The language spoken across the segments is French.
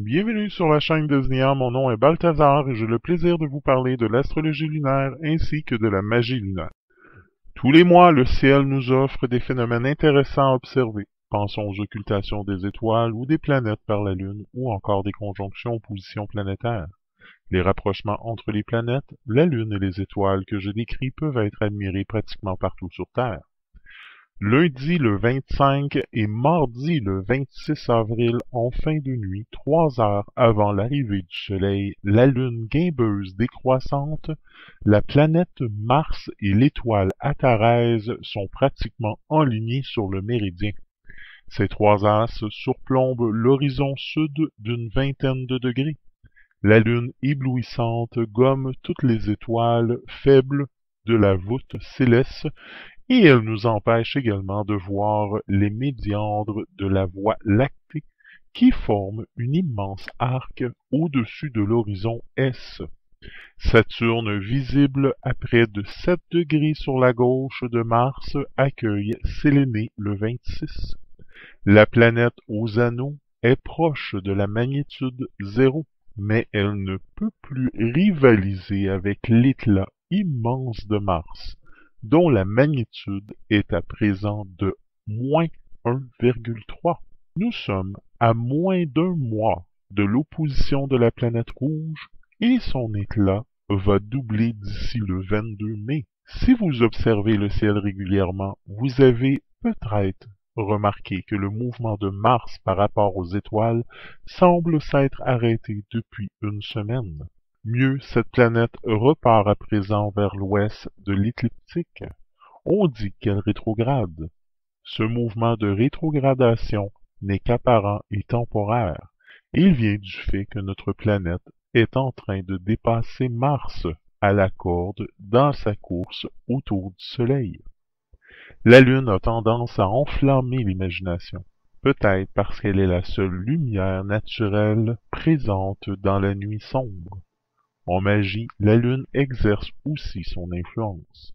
Bienvenue sur la chaîne Disneya, mon nom est Balthazar et j'ai le plaisir de vous parler de l'astrologie lunaire ainsi que de la magie lunaire. Tous les mois, le ciel nous offre des phénomènes intéressants à observer. Pensons aux occultations des étoiles ou des planètes par la Lune ou encore des conjonctions aux positions planétaires. Les rapprochements entre les planètes, la Lune et les étoiles que je décris peuvent être admirés pratiquement partout sur Terre. Lundi le 25 et mardi le 26 avril, en fin de nuit, 3 heures avant l'arrivée du Soleil, la Lune guimbeuse décroissante, la planète Mars et l'étoile Atharès sont pratiquement enlignés sur le méridien. Ces trois astres surplombent l'horizon sud d'une vingtaine de degrés. La Lune éblouissante gomme toutes les étoiles faibles de la voûte céleste et elle nous empêche également de voir les médiandres de la Voie lactée qui forment une immense arc au-dessus de l'horizon S. Saturne, visible à près de 7 degrés sur la gauche de Mars, accueille Séléné le 26. La planète aux anneaux est proche de la magnitude 0, mais elle ne peut plus rivaliser avec l'éclat immense de Mars, dont la magnitude est à présent de moins 1,3. Nous sommes à moins d'un mois de l'opposition de la planète rouge et son éclat va doubler d'ici le 22 mai. Si vous observez le ciel régulièrement, vous avez peut-être remarqué que le mouvement de Mars par rapport aux étoiles semble s'être arrêté depuis une semaine. Mieux, cette planète repart à présent vers l'ouest de l'écliptique. On dit qu'elle rétrograde. Ce mouvement de rétrogradation n'est qu'apparent et temporaire. Il vient du fait que notre planète est en train de dépasser Mars à la corde dans sa course autour du Soleil. La Lune a tendance à enflammer l'imagination, peut-être parce qu'elle est la seule lumière naturelle présente dans la nuit sombre. En magie, la Lune exerce aussi son influence.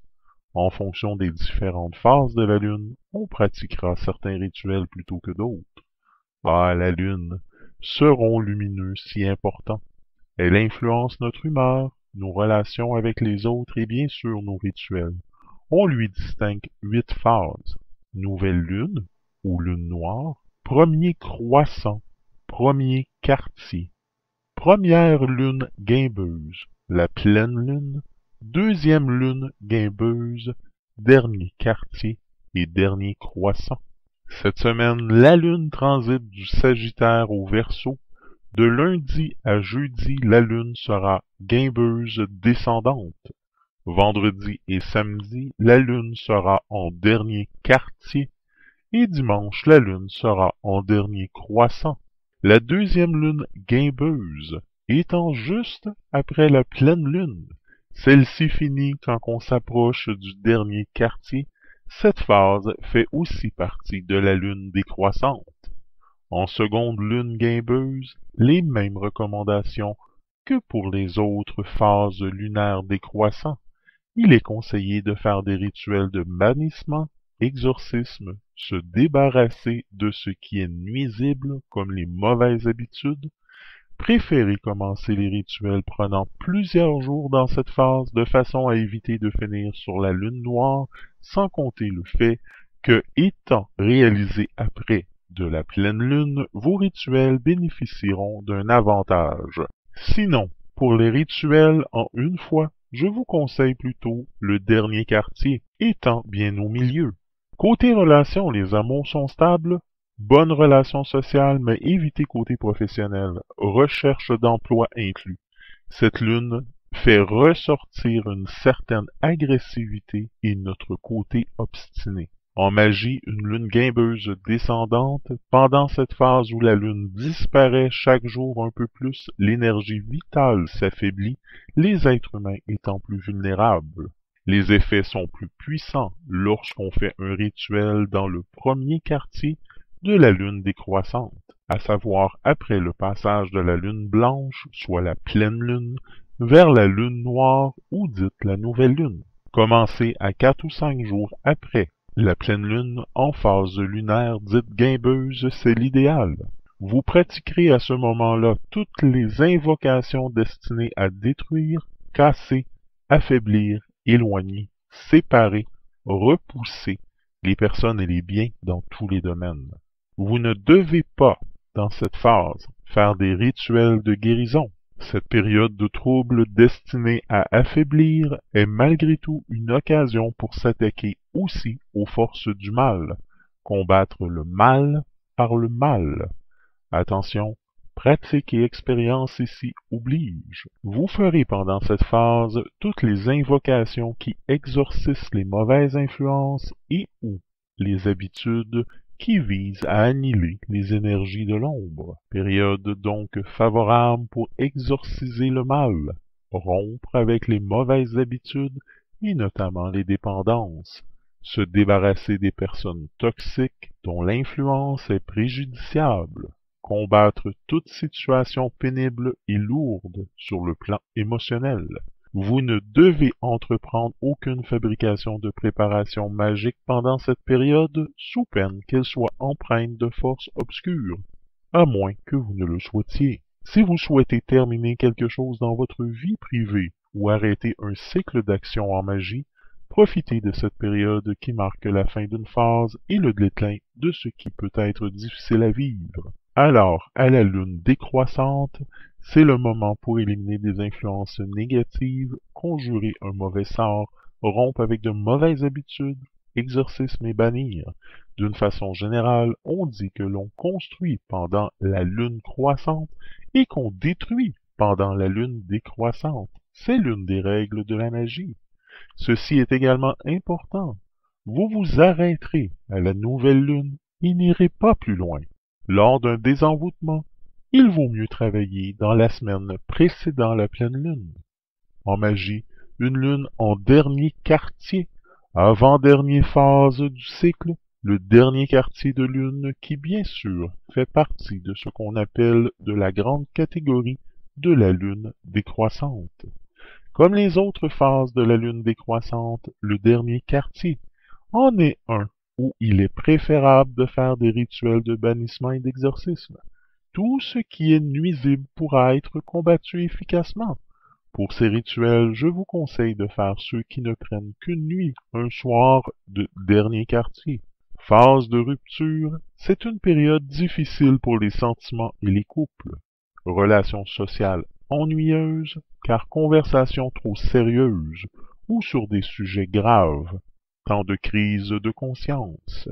En fonction des différentes phases de la Lune, on pratiquera certains rituels plutôt que d'autres. La Lune, ce rond lumineux si important. Elle influence notre humeur, nos relations avec les autres et bien sûr nos rituels. On lui distingue 8 phases. Nouvelle lune, ou lune noire, premier croissant, premier quartier, première lune guimbeuse, la pleine lune, deuxième lune guimbeuse, dernier quartier et dernier croissant. Cette semaine, la lune transite du Sagittaire au Verseau. De lundi à jeudi, la lune sera guimbeuse descendante. Vendredi et samedi, la lune sera en dernier quartier et dimanche, la lune sera en dernier croissant. La deuxième lune guimbeuse étant juste après la pleine lune. Celle-ci finit quand on s'approche du dernier quartier. Cette phase fait aussi partie de la lune décroissante. En seconde lune guimbeuse, les mêmes recommandations que pour les autres phases lunaires décroissants. Il est conseillé de faire des rituels de bannissement, exorcisme, se débarrasser de ce qui est nuisible comme les mauvaises habitudes. Préférez commencer les rituels prenant plusieurs jours dans cette phase de façon à éviter de finir sur la lune noire, sans compter le fait que, étant réalisés après de la pleine lune, vos rituels bénéficieront d'un avantage. Sinon, pour les rituels en une fois, je vous conseille plutôt le dernier quartier, étant bien au milieu. Côté relations, les amours sont stables, bonne relation sociale, mais évitez côté professionnel, recherche d'emploi inclus. Cette lune fait ressortir une certaine agressivité et notre côté obstiné. En magie, une lune guimbeuse descendante, pendant cette phase où la lune disparaît chaque jour un peu plus, l'énergie vitale s'affaiblit, les êtres humains étant plus vulnérables. Les effets sont plus puissants lorsqu'on fait un rituel dans le premier quartier de la lune décroissante, à savoir après le passage de la lune blanche, soit la pleine lune, vers la lune noire ou dite la nouvelle lune. Commencez à 4 ou 5 jours après la pleine lune en phase lunaire dite guimbeuse, c'est l'idéal. Vous pratiquerez à ce moment-là toutes les invocations destinées à détruire, casser, affaiblir, éloigner, séparer, repousser les personnes et les biens dans tous les domaines. Vous ne devez pas, dans cette phase, faire des rituels de guérison. Cette période de trouble destinée à affaiblir est malgré tout une occasion pour s'attaquer aussi aux forces du mal, combattre le mal par le mal. Attention, pratique et expérience ici oblige. Vous ferez pendant cette phase toutes les invocations qui exorcisent les mauvaises influences et ou les habitudes qui visent à annihiler les énergies de l'ombre. Période donc favorable pour exorciser le mal, rompre avec les mauvaises habitudes et notamment les dépendances, se débarrasser des personnes toxiques dont l'influence est préjudiciable, combattre toute situation pénible et lourde sur le plan émotionnel. Vous ne devez entreprendre aucune fabrication de préparation magique pendant cette période, sous peine qu'elle soit empreinte de forces obscures, à moins que vous ne le souhaitiez. Si vous souhaitez terminer quelque chose dans votre vie privée ou arrêter un cycle d'action en magie, profitez de cette période qui marque la fin d'une phase et le déclin de ce qui peut être difficile à vivre. Alors, à la lune décroissante, c'est le moment pour éliminer des influences négatives, conjurer un mauvais sort, rompre avec de mauvaises habitudes, exorcisme et bannir. D'une façon générale, on dit que l'on construit pendant la lune croissante et qu'on détruit pendant la lune décroissante. C'est l'une des règles de la magie. Ceci est également important. Vous vous arrêterez à la nouvelle lune et n'irez pas plus loin. Lors d'un désenvoûtement, il vaut mieux travailler dans la semaine précédant la pleine lune. En magie, une lune en dernier quartier, avant-dernière phase du cycle, le dernier quartier de lune qui, bien sûr, fait partie de ce qu'on appelle de la grande catégorie de la lune décroissante. Comme les autres phases de la lune décroissante, le dernier quartier en est un où il est préférable de faire des rituels de bannissement et d'exorcisme. Tout ce qui est nuisible pourra être combattu efficacement. Pour ces rituels, je vous conseille de faire ceux qui ne prennent qu'une nuit, un soir de dernier quartier. Phase de rupture, c'est une période difficile pour les sentiments et les couples. Relations sociales ennuyeuses, car conversations trop sérieuses ou sur des sujets graves. Temps de crise de conscience.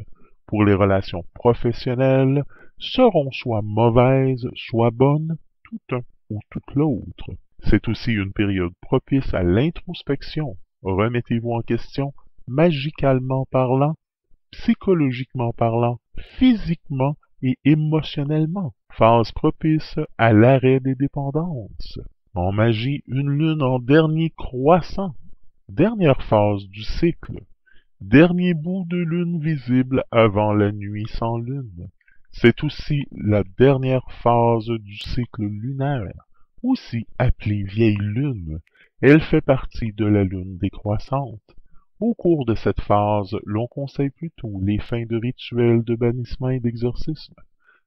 Pour les relations professionnelles, seront soit mauvaises, soit bonnes, tout un ou tout l'autre. C'est aussi une période propice à l'introspection. Remettez-vous en question, magicalement parlant, psychologiquement parlant, physiquement et émotionnellement. Phase propice à l'arrêt des dépendances. En magie, une lune en dernier croissant. Dernière phase du cycle. Dernier bout de lune visible avant la nuit sans lune. C'est aussi la dernière phase du cycle lunaire, aussi appelée vieille lune. Elle fait partie de la lune décroissante. Au cours de cette phase, l'on conseille plutôt les fins de rituels de bannissement et d'exorcisme.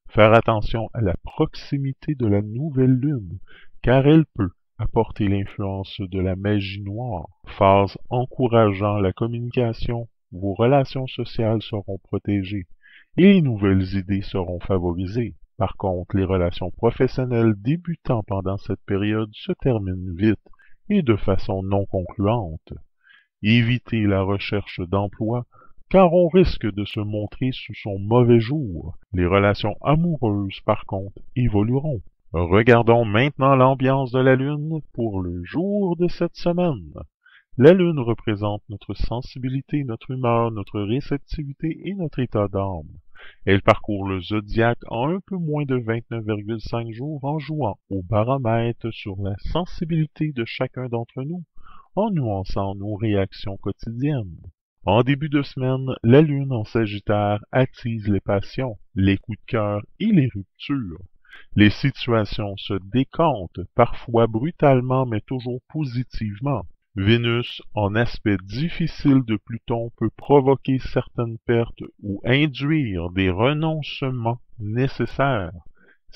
Faire attention à la proximité de la nouvelle lune, car elle peut apporter l'influence de la magie noire. Phase encourageant la communication, vos relations sociales seront protégées et les nouvelles idées seront favorisées. Par contre, les relations professionnelles débutant pendant cette période se terminent vite et de façon non concluante. Évitez la recherche d'emploi, car on risque de se montrer sous son mauvais jour. Les relations amoureuses, par contre, évolueront. Regardons maintenant l'ambiance de la Lune pour le jour de cette semaine. La Lune représente notre sensibilité, notre humeur, notre réceptivité et notre état d'âme. Elle parcourt le zodiaque en un peu moins de 29,5 jours en jouant au baromètre sur la sensibilité de chacun d'entre nous, en nuançant nos réactions quotidiennes. En début de semaine, la Lune en Sagittaire attise les passions, les coups de cœur et les ruptures. Les situations se décantent, parfois brutalement mais toujours positivement. Vénus, en aspect difficile de Pluton, peut provoquer certaines pertes ou induire des renoncements nécessaires.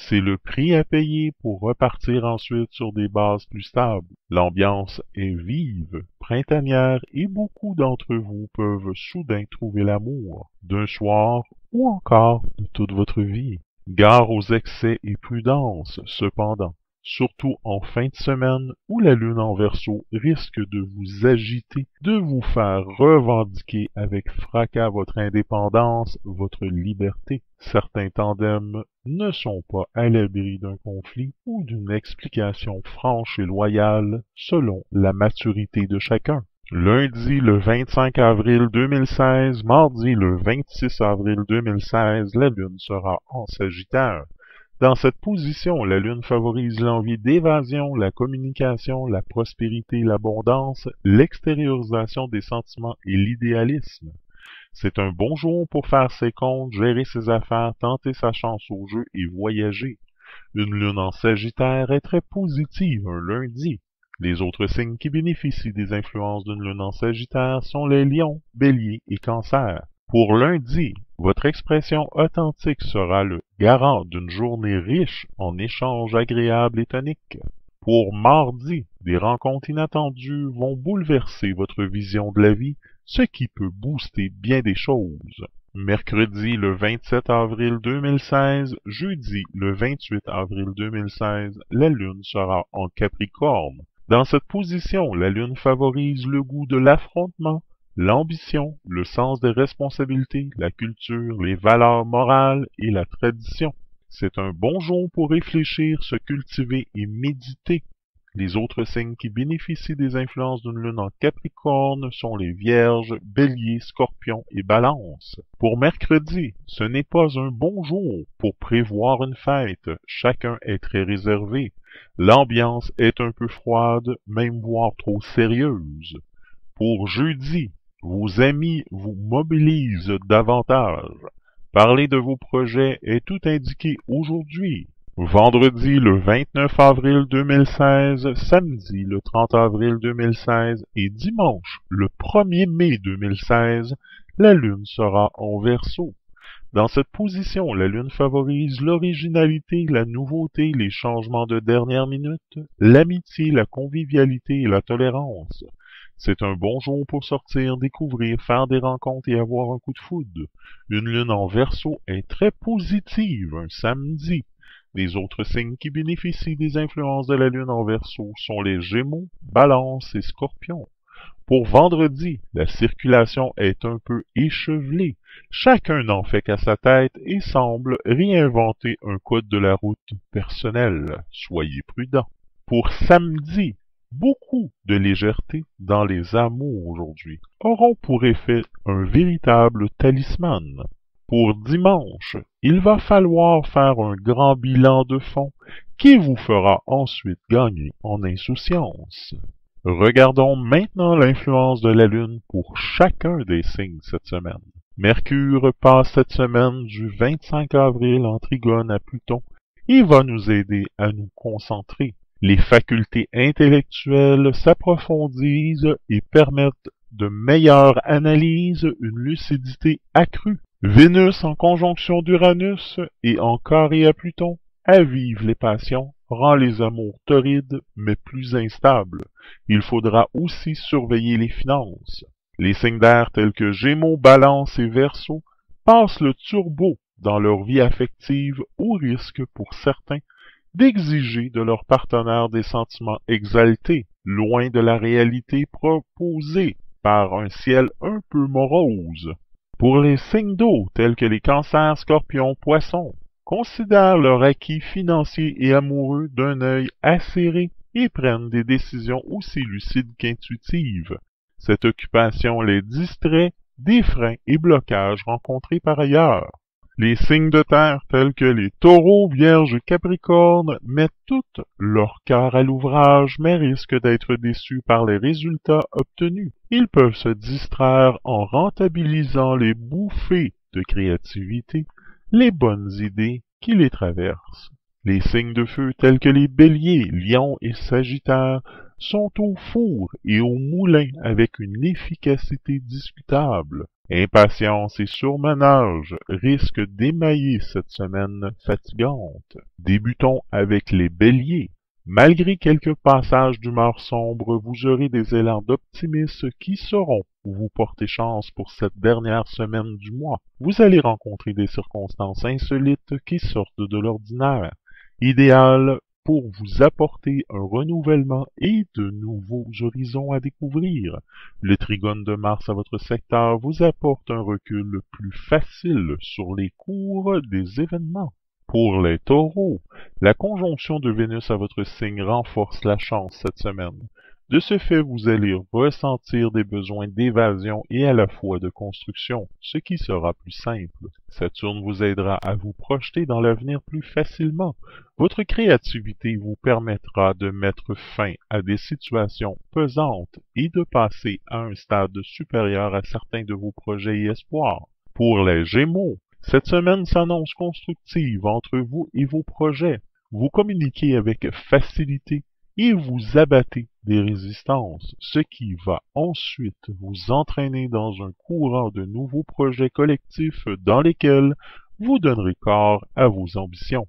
C'est le prix à payer pour repartir ensuite sur des bases plus stables. L'ambiance est vive, printanière et beaucoup d'entre vous peuvent soudain trouver l'amour, d'un soir ou encore de toute votre vie. Gare aux excès et prudence, cependant, surtout en fin de semaine où la lune en Verseau risque de vous agiter, de vous faire revendiquer avec fracas votre indépendance, votre liberté. Certains tandems ne sont pas à l'abri d'un conflit ou d'une explication franche et loyale selon la maturité de chacun. Lundi le 25 avril 2016, mardi le 26 avril 2016, la lune sera en Sagittaire. Dans cette position, la lune favorise l'envie d'évasion, la communication, la prospérité, l'abondance, l'extériorisation des sentiments et l'idéalisme. C'est un bon jour pour faire ses comptes, gérer ses affaires, tenter sa chance au jeu et voyager. Une lune en Sagittaire est très positive un lundi. Les autres signes qui bénéficient des influences d'une lune en Sagittaire sont les Lions, Béliers et Cancers. Pour lundi, votre expression authentique sera le garant d'une journée riche en échanges agréables et toniques. Pour mardi, des rencontres inattendues vont bouleverser votre vision de la vie, ce qui peut booster bien des choses. Mercredi le 27 avril 2016, jeudi le 28 avril 2016, la lune sera en Capricorne. Dans cette position, la lune favorise le goût de l'affrontement, l'ambition, le sens des responsabilités, la culture, les valeurs morales et la tradition. C'est un bon jour pour réfléchir, se cultiver et méditer. Les autres signes qui bénéficient des influences d'une lune en Capricorne sont les Vierges, Béliers, Scorpions et Balance. Pour mercredi, ce n'est pas un bon jour pour prévoir une fête. Chacun est très réservé. L'ambiance est un peu froide, même voire trop sérieuse. Pour jeudi, vos amis vous mobilisent davantage. Parler de vos projets est tout indiqué aujourd'hui. Vendredi le 29 avril 2016, samedi le 30 avril 2016 et dimanche le 1er mai 2016, la lune sera en Verseau. Dans cette position, la lune favorise l'originalité, la nouveauté, les changements de dernière minute, l'amitié, la convivialité et la tolérance. C'est un bon jour pour sortir, découvrir, faire des rencontres et avoir un coup de foudre. Une lune en Verseau est très positive un samedi. Les autres signes qui bénéficient des influences de la lune en Verseau sont les Gémeaux, Balance et Scorpions. Pour vendredi, la circulation est un peu échevelée. Chacun n'en fait qu'à sa tête et semble réinventer un code de la route personnel. Soyez prudents. Pour samedi, beaucoup de légèreté dans les amours aujourd'hui auront pour effet un véritable talisman. Pour dimanche, il va falloir faire un grand bilan de fond qui vous fera ensuite gagner en insouciance. Regardons maintenant l'influence de la Lune pour chacun des signes cette semaine. Mercure passe cette semaine du 25 avril en trigone à Pluton et va nous aider à nous concentrer. Les facultés intellectuelles s'approfondissent et permettent de meilleures analyses, une lucidité accrue. Vénus en conjonction d'Uranus et en carré à Pluton avive les passions, rend les amours torrides mais plus instables. Il faudra aussi surveiller les finances. Les signes d'air tels que Gémeaux, Balance et Verseau passent le turbo dans leur vie affective au risque pour certains d'exiger de leur partenaire des sentiments exaltés, loin de la réalité proposée par un ciel un peu morose. Pour les signes d'eau tels que les Cancers, Scorpions, Poissons, considèrent leur acquis financier et amoureux d'un œil acéré et prennent des décisions aussi lucides qu'intuitives. Cette occupation les distrait des freins et blocages rencontrés par ailleurs. Les signes de terre tels que les Taureaux, Vierges et Capricornes mettent tout leur cœur à l'ouvrage mais risquent d'être déçus par les résultats obtenus. Ils peuvent se distraire en rentabilisant les bouffées de créativité, les bonnes idées qui les traversent. Les signes de feu tels que les Béliers, Lions et Sagittaires sont au four et au moulin avec une efficacité discutable. Impatience et surmenage risquent d'émailler cette semaine fatigante. Débutons avec les béliers. Malgré quelques passages d'humeur sombre, vous aurez des élans d'optimisme qui sauront vous porter chance pour cette dernière semaine du mois. Vous allez rencontrer des circonstances insolites qui sortent de l'ordinaire, idéales pour vous apporter un renouvellement et de nouveaux horizons à découvrir. Le trigone de Mars à votre secteur vous apporte un recul plus facile sur les cours des événements. Pour les taureaux, la conjonction de Vénus à votre signe renforce la chance cette semaine. De ce fait, vous allez ressentir des besoins d'évasion et à la fois de construction, ce qui sera plus simple. Saturne vous aidera à vous projeter dans l'avenir plus facilement. Votre créativité vous permettra de mettre fin à des situations pesantes et de passer à un stade supérieur à certains de vos projets et espoirs. Pour les Gémeaux, cette semaine s'annonce constructive entre vous et vos projets. Vous communiquez avec facilité et vous abattez des résistances, ce qui va ensuite vous entraîner dans un courant de nouveaux projets collectifs dans lesquels vous donnerez corps à vos ambitions.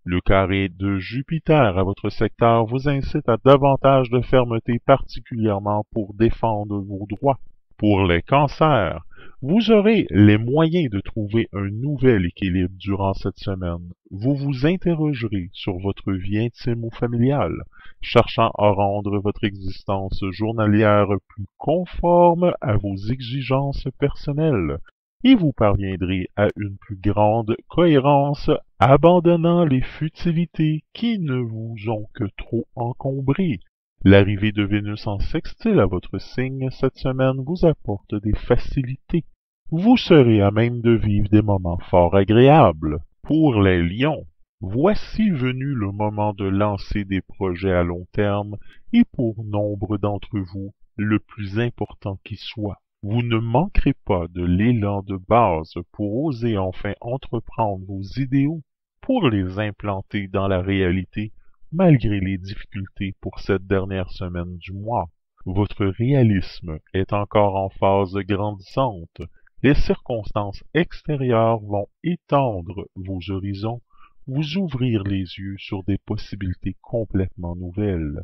Le carré de Jupiter à votre secteur vous incite à davantage de fermeté, particulièrement pour défendre vos droits. Pour les cancers, vous aurez les moyens de trouver un nouvel équilibre durant cette semaine. Vous vous interrogerez sur votre vie intime ou familiale, cherchant à rendre votre existence journalière plus conforme à vos exigences personnelles, et vous parviendrez à une plus grande cohérence, abandonnant les futilités qui ne vous ont que trop encombré. L'arrivée de Vénus en sextile à votre signe cette semaine vous apporte des facilités. Vous serez à même de vivre des moments fort agréables. Pour les lions, voici venu le moment de lancer des projets à long terme et pour nombre d'entre vous, le plus important qui soit. Vous ne manquerez pas de l'élan de base pour oser enfin entreprendre vos idéaux, pour les implanter dans la réalité, malgré les difficultés pour cette dernière semaine du mois. Votre réalisme est encore en phase grandissante. Les circonstances extérieures vont étendre vos horizons, vous ouvrir les yeux sur des possibilités complètement nouvelles.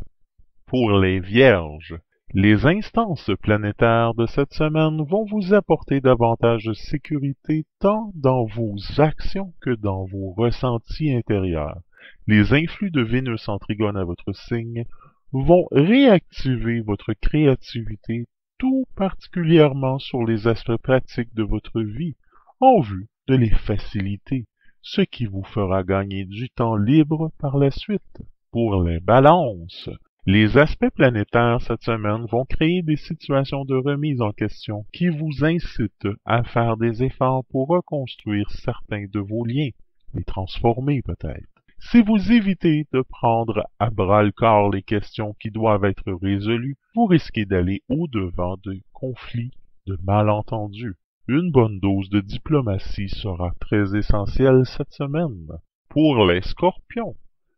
Pour les vierges, les instances planétaires de cette semaine vont vous apporter davantage de sécurité tant dans vos actions que dans vos ressentis intérieurs. Les influx de Vénus en trigone à votre signe vont réactiver votre créativité, tout particulièrement sur les aspects pratiques de votre vie, en vue de les faciliter, ce qui vous fera gagner du temps libre par la suite. Pour les balances, les aspects planétaires cette semaine vont créer des situations de remise en question qui vous incitent à faire des efforts pour reconstruire certains de vos liens, les transformer peut-être. Si vous évitez de prendre à bras-le-corps les questions qui doivent être résolues, vous risquez d'aller au-devant de conflits, de malentendus. Une bonne dose de diplomatie sera très essentielle cette semaine. Pour les scorpions,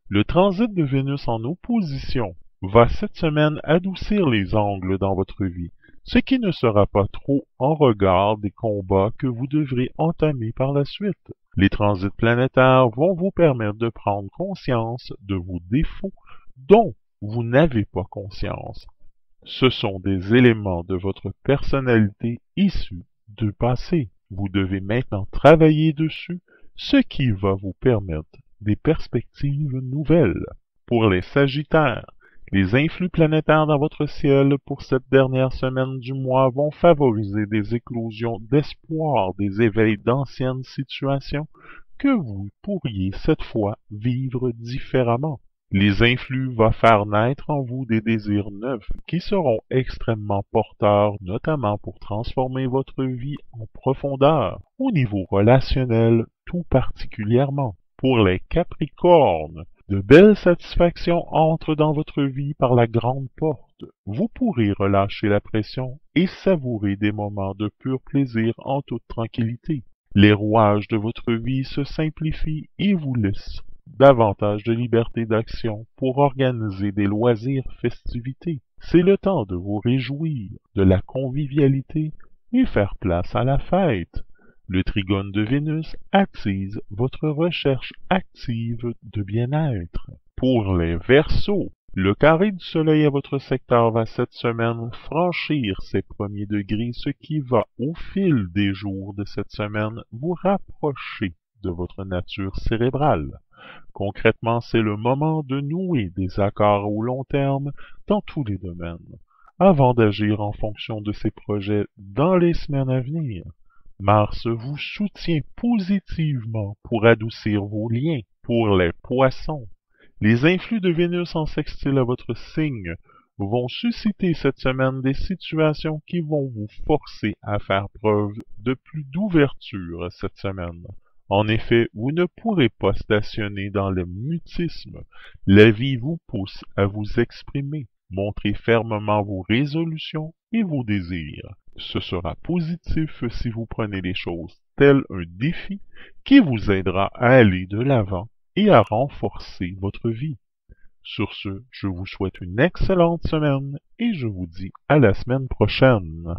le transit de Vénus en opposition va cette semaine adoucir les angles dans votre vie, ce qui ne sera pas trop en regard des combats que vous devrez entamer par la suite. Les transits planétaires vont vous permettre de prendre conscience de vos défauts dont vous n'avez pas conscience. Ce sont des éléments de votre personnalité issus du passé. Vous devez maintenant travailler dessus, ce qui va vous permettre des perspectives nouvelles. Pour les Sagittaires, les influx planétaires dans votre ciel pour cette dernière semaine du mois vont favoriser des éclosions d'espoir, des éveils d'anciennes situations que vous pourriez cette fois vivre différemment. Les influx vont faire naître en vous des désirs neufs qui seront extrêmement porteurs, notamment pour transformer votre vie en profondeur, au niveau relationnel tout particulièrement. Pour les Capricornes, de belles satisfactions entrent dans votre vie par la grande porte. Vous pourrez relâcher la pression et savourer des moments de pur plaisir en toute tranquillité. Les rouages de votre vie se simplifient et vous laissent davantage de liberté d'action pour organiser des loisirs festivités. C'est le temps de vous réjouir de la convivialité et faire place à la fête. Le trigone de Vénus attise votre recherche active de bien-être. Pour les Verseaux, le carré du soleil à votre secteur va cette semaine franchir ses premiers degrés, ce qui va, au fil des jours de cette semaine, vous rapprocher de votre nature cérébrale. Concrètement, c'est le moment de nouer des accords au long terme dans tous les domaines, avant d'agir en fonction de ces projets dans les semaines à venir. Mars vous soutient positivement pour adoucir vos liens. Pour les Poissons, les influx de Vénus en sextile à votre signe vont susciter cette semaine des situations qui vont vous forcer à faire preuve de plus d'ouverture cette semaine. En effet, vous ne pourrez pas stationner dans le mutisme. La vie vous pousse à vous exprimer. Montrez fermement vos résolutions et vos désirs. Ce sera positif si vous prenez les choses tel un défi qui vous aidera à aller de l'avant et à renforcer votre vie. Sur ce, je vous souhaite une excellente semaine et je vous dis à la semaine prochaine.